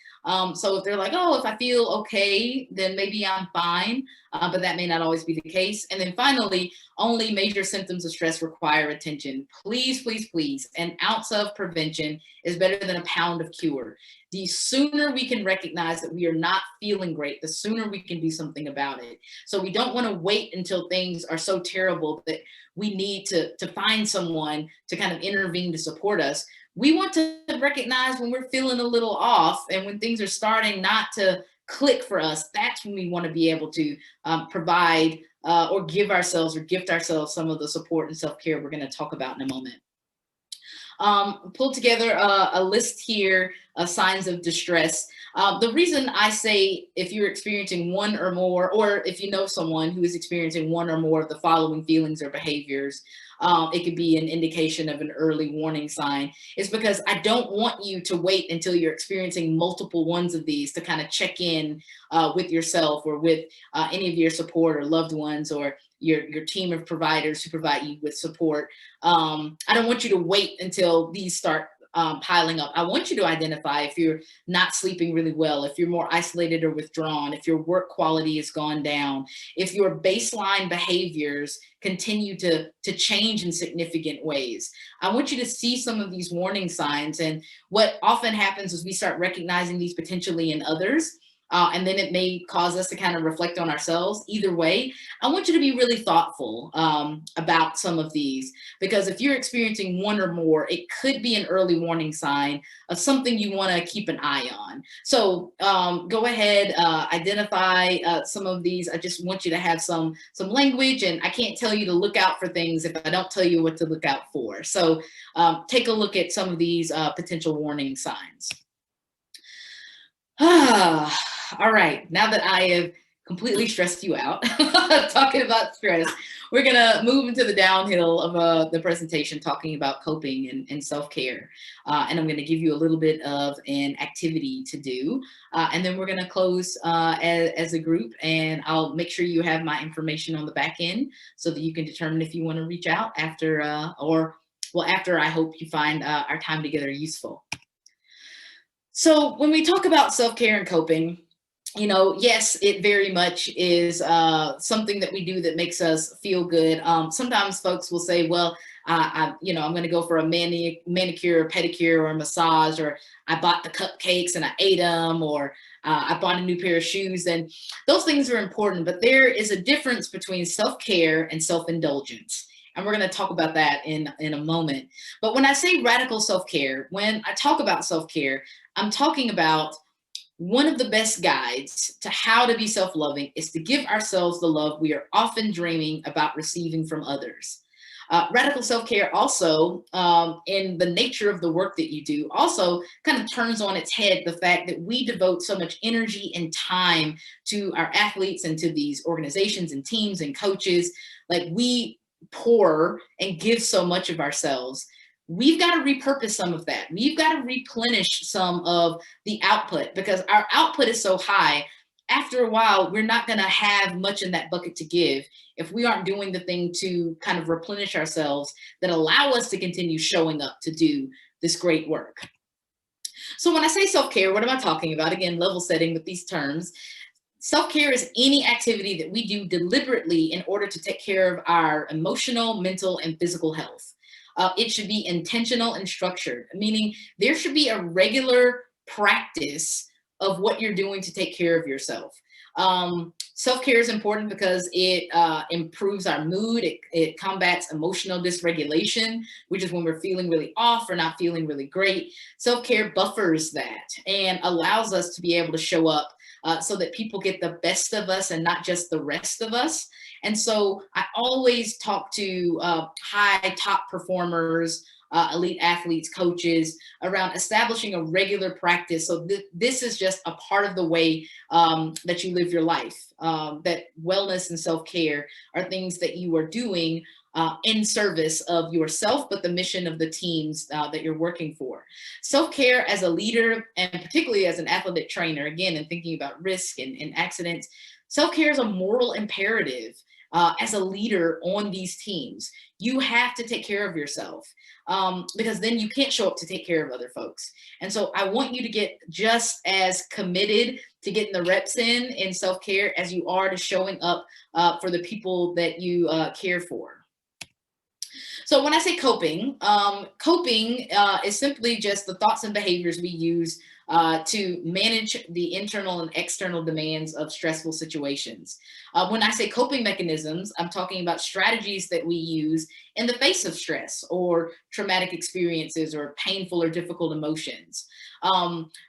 S2: So if they're like, oh, if I feel okay, then maybe I'm fine. But that may not always be the case. And then finally, only major symptoms of stress require attention. Please, please, please. An ounce of prevention is better than a pound of cure. The sooner we can recognize that we are not feeling great, the sooner we can do something about it. So we don't want to wait until things are so terrible that we need to find someone to kind of intervene to support us. We want to recognize when we're feeling a little off and when things are starting not to click for us. That's when we want to be able to provide or give ourselves or gift ourselves some of the support and self-care we're going to talk about in a moment. Pulled together a list here of signs of distress. The reason I say if you're experiencing one or more, or if you know someone who is experiencing one or more of the following feelings or behaviors, it could be an indication of an early warning sign, is because I don't want you to wait until you're experiencing multiple ones of these to kind of check in with yourself or with any of your support or loved ones or your team of providers who provide you with support. I don't want you to wait until these start piling up. I want you to identify if you're not sleeping really well, if you're more isolated or withdrawn, if your work quality has gone down, if your baseline behaviors continue to change in significant ways. I want you to see some of these warning signs. And what often happens is we start recognizing these potentially in others. And then it may cause us to kind of reflect on ourselves. Either way, I want you to be really thoughtful about some of these, because if you're experiencing one or more, it could be an early warning sign of something you want to keep an eye on. So go ahead, identify some of these. I just want you to have some language, and I can't tell you to look out for things if I don't tell you what to look out for. So take a look at some of these potential warning signs. All right, now that I have completely stressed you out talking about stress, we're gonna move into the downhill of the presentation talking about coping and self-care. And I'm gonna give you a little bit of an activity to do. And then we're gonna close as a group, and I'll make sure you have my information on the back end so that you can determine if you wanna reach out after, after I hope you find our time together useful. So when we talk about self-care and coping, you know, yes, it very much is something that we do that makes us feel good. Sometimes folks will say, well, I'm going to go for a manicure or pedicure or a massage, or I bought the cupcakes and I ate them, or I bought a new pair of shoes. And those things are important, but there is a difference between self-care and self-indulgence. And we're going to talk about that in a moment. But when I say radical self-care, when I talk about self-care, I'm talking about one of the best guides to how to be self-loving is to give ourselves the love we are often dreaming about receiving from others. Radical self-care also, in the nature of the work that you do, also kind of turns on its head the fact that we devote so much energy and time to our athletes and to these organizations and teams and coaches. Like, we pour and give so much of ourselves. We've got to repurpose some of that. We've got to replenish some of the output, because our output is so high. After a while, we're not going to have much in that bucket to give if we aren't doing the thing to kind of replenish ourselves that allow us to continue showing up to do this great work. So when I say self-care, what am I talking about? Again, level setting with these terms. Self-care is any activity that we do deliberately in order to take care of our emotional, mental, and physical health. It should be intentional and structured, meaning there should be a regular practice of what you're doing to take care of yourself. Self-care is important because it improves our mood. It combats emotional dysregulation, which is when we're feeling really off or not feeling really great. Self-care buffers that and allows us to be able to show up so that people get the best of us and not just the rest of us. And so I always talk to high top performers, elite athletes, coaches, around establishing a regular practice. So this is just a part of the way that you live your life, that wellness and self-care are things that you are doing in service of yourself, but the mission of the teams that you're working for. Self-care as a leader, and particularly as an athletic trainer, again, and thinking about risk and accidents, self-care is a moral imperative. as a leader on these teams. You have to take care of yourself, because then you can't show up to take care of other folks. And so I want you to get just as committed to getting the reps in self-care as you are to showing up for the people that you care for. So when I say coping, coping is simply just the thoughts and behaviors we use to manage the internal and external demands of stressful situations. When I say coping mechanisms, I'm talking about strategies that we use in the face of stress or traumatic experiences or painful or difficult emotions.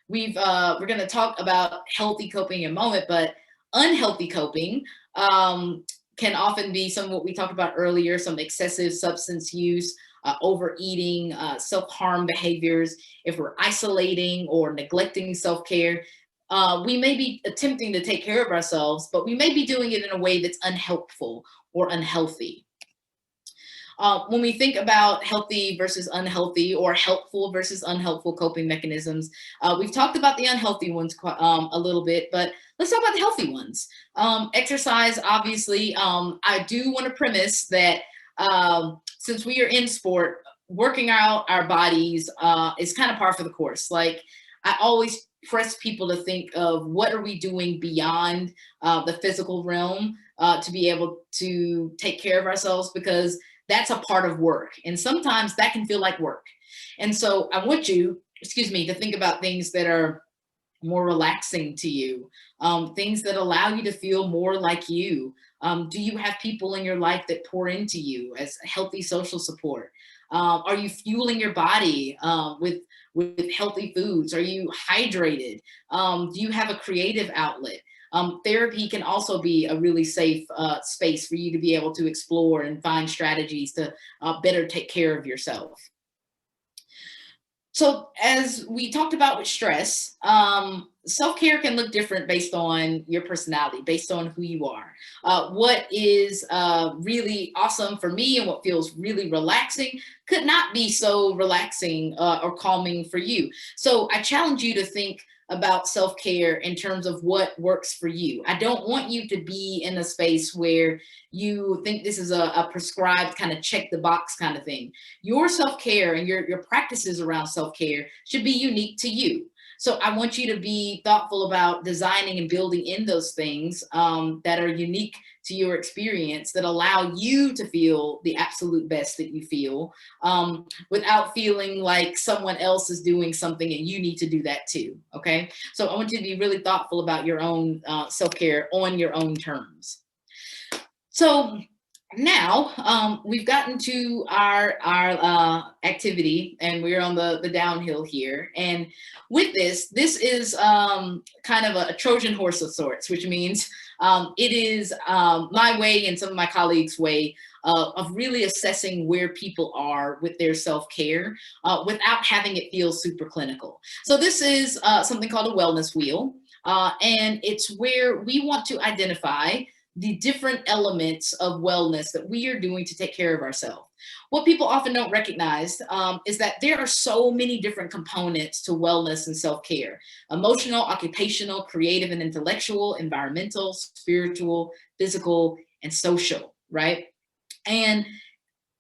S2: We're going to talk about healthy coping in a moment, but unhealthy coping can often be some of what we talked about earlier, some excessive substance use, overeating, self-harm behaviors. If we're isolating or neglecting self-care, we may be attempting to take care of ourselves, but we may be doing it in a way that's unhelpful or unhealthy. When we think about healthy versus unhealthy or helpful versus unhelpful coping mechanisms, we've talked about the unhealthy ones a little bit, but let's talk about the healthy ones. Exercise, obviously, I do want to premise that since we are in sport, working out our bodies is kind of par for the course. Like, I always press people to think of what are we doing beyond the physical realm to be able to take care of ourselves, because that's a part of work. And sometimes that can feel like work. And so I want you, to think about things that are more relaxing to you, things that allow you to feel more like you. Do you have people in your life that pour into you as healthy social support? Are you fueling your body with healthy foods? Are you hydrated? Do you have a creative outlet? Therapy can also be a really safe space for you to be able to explore and find strategies to better take care of yourself. So as we talked about with stress, self-care can look different based on your personality, based on who you are. What is really awesome for me and what feels really relaxing could not be so relaxing or calming for you. So I challenge you to think about self-care in terms of what works for you. I don't want you to be in a space where you think this is a prescribed kind of check the box kind of thing. Your self-care and your practices around self-care should be unique to you. So I want you to be thoughtful about designing and building in those things that are unique to your experience, that allow you to feel the absolute best that you feel without feeling like someone else is doing something and you need to do that too. Okay. So I want you to be really thoughtful about your own self-care on your own terms. So now we've gotten to our activity and we're on the downhill here. And with this is kind of a Trojan horse of sorts, which means it is my way and some of my colleagues' way of really assessing where people are with their self-care without having it feel super clinical. So this is something called a wellness wheel. And it's where we want to identify the different elements of wellness that we are doing to take care of ourselves. What people often don't recognize is that there are so many different components to wellness and self-care: emotional, occupational, creative and intellectual, environmental, spiritual, physical, and social, right? And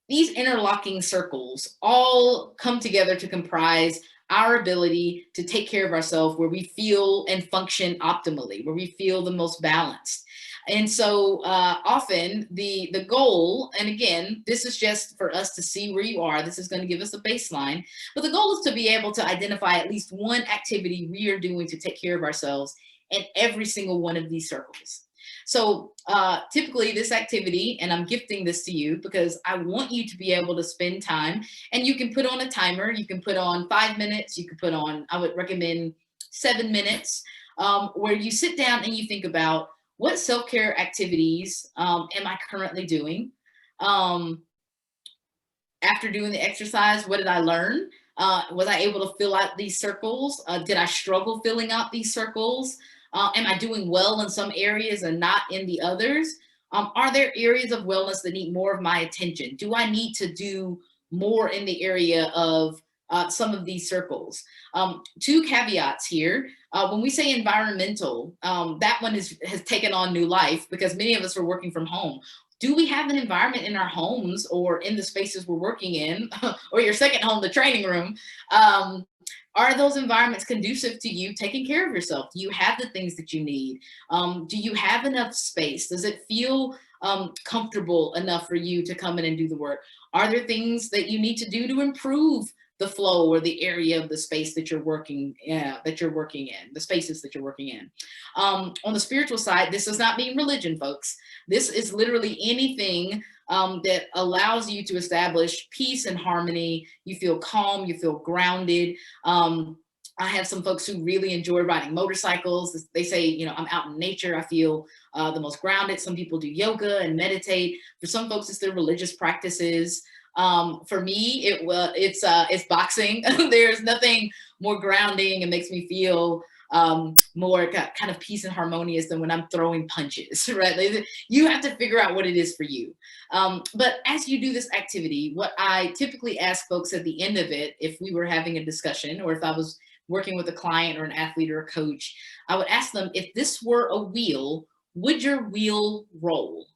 S2: these interlocking circles all come together to comprise our ability to take care of ourselves, where we feel and function optimally, where we feel the most balanced. And so often the goal, and again, this is just for us to see where you are, this is going to give us a baseline, but the goal is to be able to identify at least one activity we are doing to take care of ourselves in every single one of these circles. So typically this activity, and I'm gifting this to you because I want you to be able to spend time, and you can put on a timer, you can put on 5 minutes, you can put on, I would recommend 7 minutes, where you sit down and you think about, what self-care activities am I currently doing? After doing the exercise, what did I learn? Was I able to fill out these circles? Did I struggle filling out these circles? Am I doing well in some areas and not in the others? Are there areas of wellness that need more of my attention? Do I need to do more in the area of some of these circles. Two caveats here. When we say environmental, that one has taken on new life because many of us are working from home. Do we have an environment in our homes or in the spaces we're working in, or your second home, the training room? Are those environments conducive to you taking care of yourself? Do you have the things that you need? Do you have enough space? Does it feel comfortable enough for you to come in and do the work? Are there things that you need to do to improve the flow or the area of the space that you're working in, the spaces that you're working in? On the spiritual side, this does not mean religion, folks. This is literally anything that allows you to establish peace and harmony. You feel calm, you feel grounded. I have some folks who really enjoy riding motorcycles. They say, you know, I'm out in nature, I feel the most grounded. Some people do yoga and meditate. For some folks, it's their religious practices. For me, it's boxing. There's nothing more grounding and makes me feel more kind of peace and harmonious than when I'm throwing punches, right? You have to figure out what it is for you. But as you do this activity, what I typically ask folks at the end of it, if we were having a discussion or if I was working with a client or an athlete or a coach, I would ask them, if this were a wheel, would your wheel roll?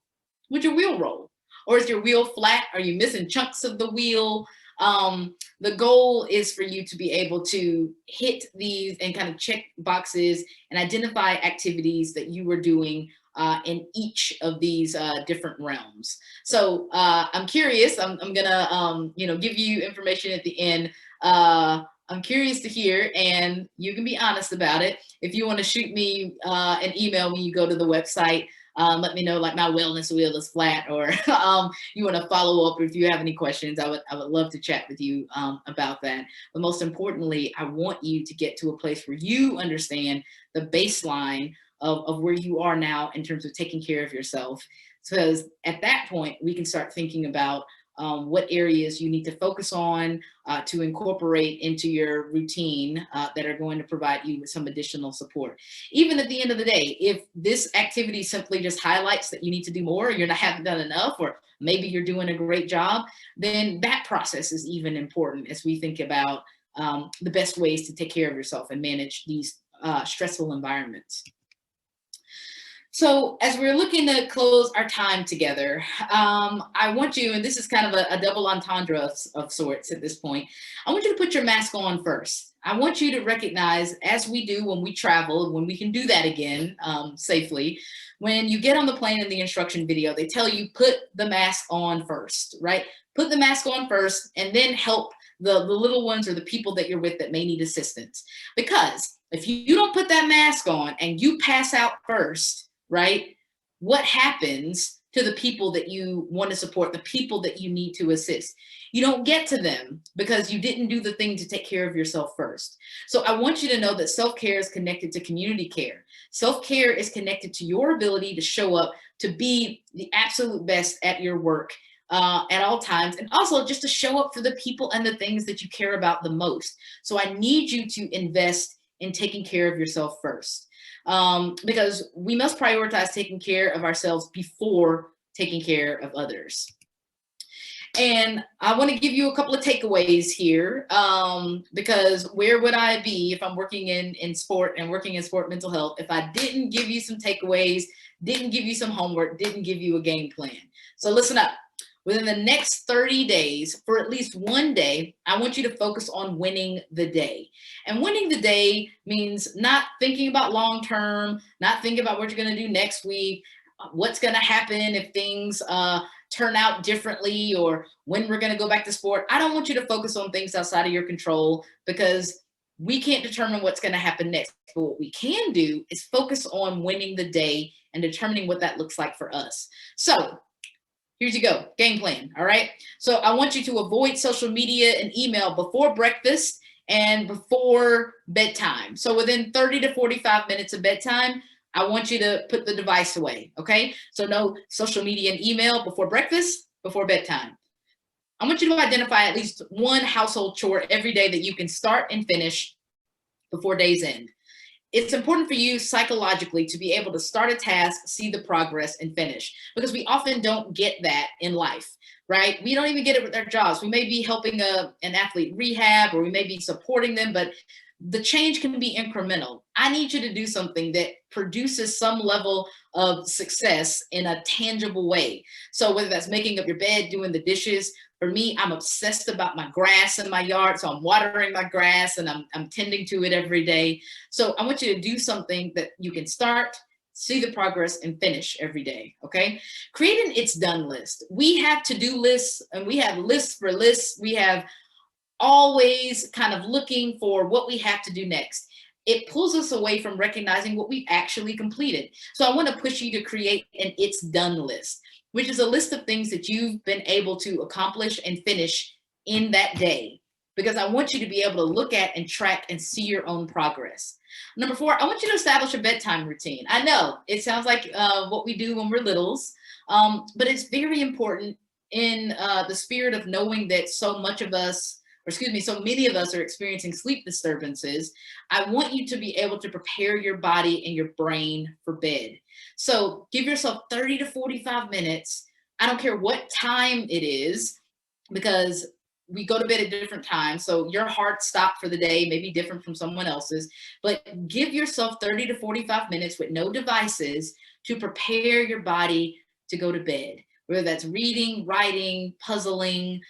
S2: Would your wheel roll? Or is your wheel flat? Are you missing chunks of the wheel? The goal is for you to be able to hit these and kind of check boxes and identify activities that you were doing in each of these different realms. So I'm curious. I'm gonna give you information at the end. I'm curious to hear, and you can be honest about it. If you want to shoot me an email when you go to the website, let me know, like, my wellness wheel is flat, or you want to follow up. If you have any questions, I would love to chat with you about that. But most importantly, I want you to get to a place where you understand the baseline of where you are now in terms of taking care of yourself. Because at that point, we can start thinking about what areas you need to focus on to incorporate into your routine that are going to provide you with some additional support. Even at the end of the day, if this activity simply just highlights that you need to do more, or haven't done enough, or maybe you're doing a great job, then that process is even important as we think about the best ways to take care of yourself and manage these stressful environments. So as we're looking to close our time together, I want you, and this is kind of a double entendre of sorts at this point, I want you to put your mask on first. I want you to recognize, as we do when we travel, when we can do that again safely, when you get on the plane in the instruction video, they tell you put the mask on first, right? Put the mask on first and then help the little ones or the people that you're with that may need assistance. Because if you don't put that mask on and you pass out first, right? What happens to the people that you want to support, the people that you need to assist? You don't get to them because you didn't do the thing to take care of yourself first. So I want you to know that self-care is connected to community care. Self-care is connected to your ability to show up, to be the absolute best at your work at all times, and also just to show up for the people and the things that you care about the most. So I need you to invest in taking care of yourself first. Because we must prioritize taking care of ourselves before taking care of others. And I want to give you a couple of takeaways here, because where would I be if I'm working in sport and working in sport mental health if I didn't give you some takeaways, didn't give you some homework, didn't give you a game plan? So listen up. Within the next 30 days, for at least one day, I want you to focus on winning the day. And winning the day means not thinking about long-term, not thinking about what you're going to do next week, what's going to happen if things turn out differently, or when we're going to go back to sport. I don't want you to focus on things outside of your control, because we can't determine what's going to happen next. But what we can do is focus on winning the day and determining what that looks like for us. So here you go, game plan, all right? So I want you to avoid social media and email before breakfast and before bedtime. So within 30 to 45 minutes of bedtime, I want you to put the device away, okay? So no social media and email before breakfast, before bedtime. I want you to identify at least one household chore every day that you can start and finish before day's end. it's important for you psychologically to be able to start a task, see the progress, and finish, because we often don't get that in life, right? We don't even get it with our jobs. We may be helping an athlete rehab, or we may be supporting them, but the change can be incremental. I need you to do something that produces some level of success in a tangible way. So whether that's making up your bed, doing the dishes. For me, I'm obsessed about my grass in my yard. So I'm watering my grass and I'm tending to it every day. So I want you to do something that you can start, see the progress, and finish every day, okay? Create an it's done list. We have to-do lists, and we have lists for lists. We have always kind of looking for what we have to do next. It pulls us away from recognizing what we've actually completed. So I want to push you to create an it's done list, which is a list of things that you've been able to accomplish and finish in that day, because I want you to be able to look at and track and see your own progress. Number 4, I want you to establish a bedtime routine. I know it sounds like what we do when we're littles, but it's very important in the spirit of knowing that so many of us are experiencing sleep disturbances. I want you to be able to prepare your body and your brain for bed. So give yourself 30 to 45 minutes. I don't care what time it is, because we go to bed at different times. So your heart stop for the day may be different from someone else's, but give yourself 30 to 45 minutes with no devices to prepare your body to go to bed, whether that's reading, writing, puzzling,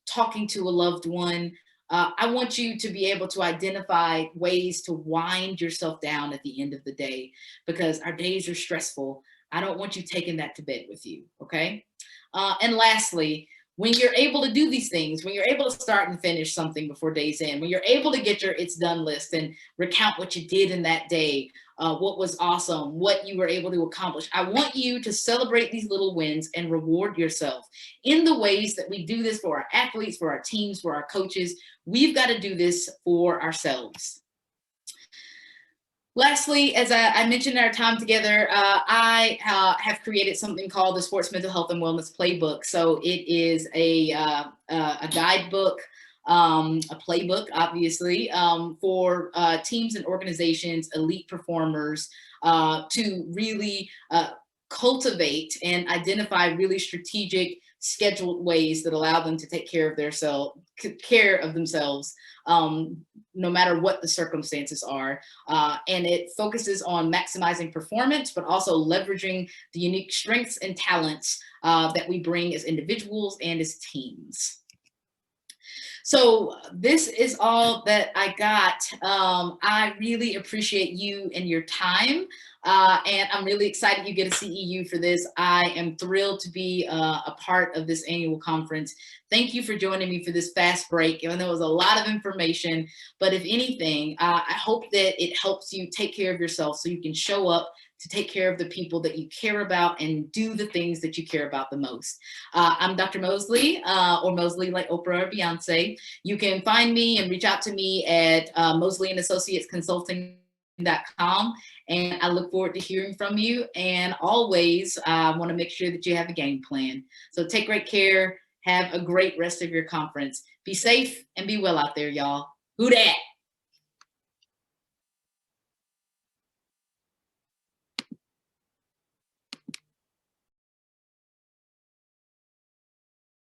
S2: talking to a loved one. I want you to be able to identify ways to wind yourself down at the end of the day, because our days are stressful. I don't want you taking that to bed with you, okay? And lastly, when you're able to do these things, when you're able to start and finish something before day's end, when you're able to get your it's done list and recount what you did in that day, what was awesome, what you were able to accomplish, I want you to celebrate these little wins and reward yourself in the ways that we do this for our athletes, for our teams, for our coaches. We've got to do this for ourselves. Lastly, as I mentioned in our time together, I have created something called the Sports Mental Health and Wellness Playbook. So it is a guidebook, a playbook, obviously, for teams and organizations, elite performers, to really cultivate and identify really strategic, scheduled ways that allow them to take care of themselves, no matter what the circumstances are. And it focuses on maximizing performance, but also leveraging the unique strengths and talents that we bring as individuals and as teams. So this is all that I got. I really appreciate you and your time. And I'm really excited you get a CEU for this. I am thrilled to be a part of this annual conference. Thank you for joining me for this fast break. Even though it was a lot of information, but if anything, I hope that it helps you take care of yourself so you can show up to take care of the people that you care about and do the things that you care about the most. I'm Dr. Mosley, or Mosley like Oprah or Beyonce. You can find me and reach out to me at Mosley and Associates Consulting.com. And I look forward to hearing from you. And always want to make sure that you have a game plan. So take great care. Have a great rest of your conference. Be safe and be well out there, y'all. Who dat?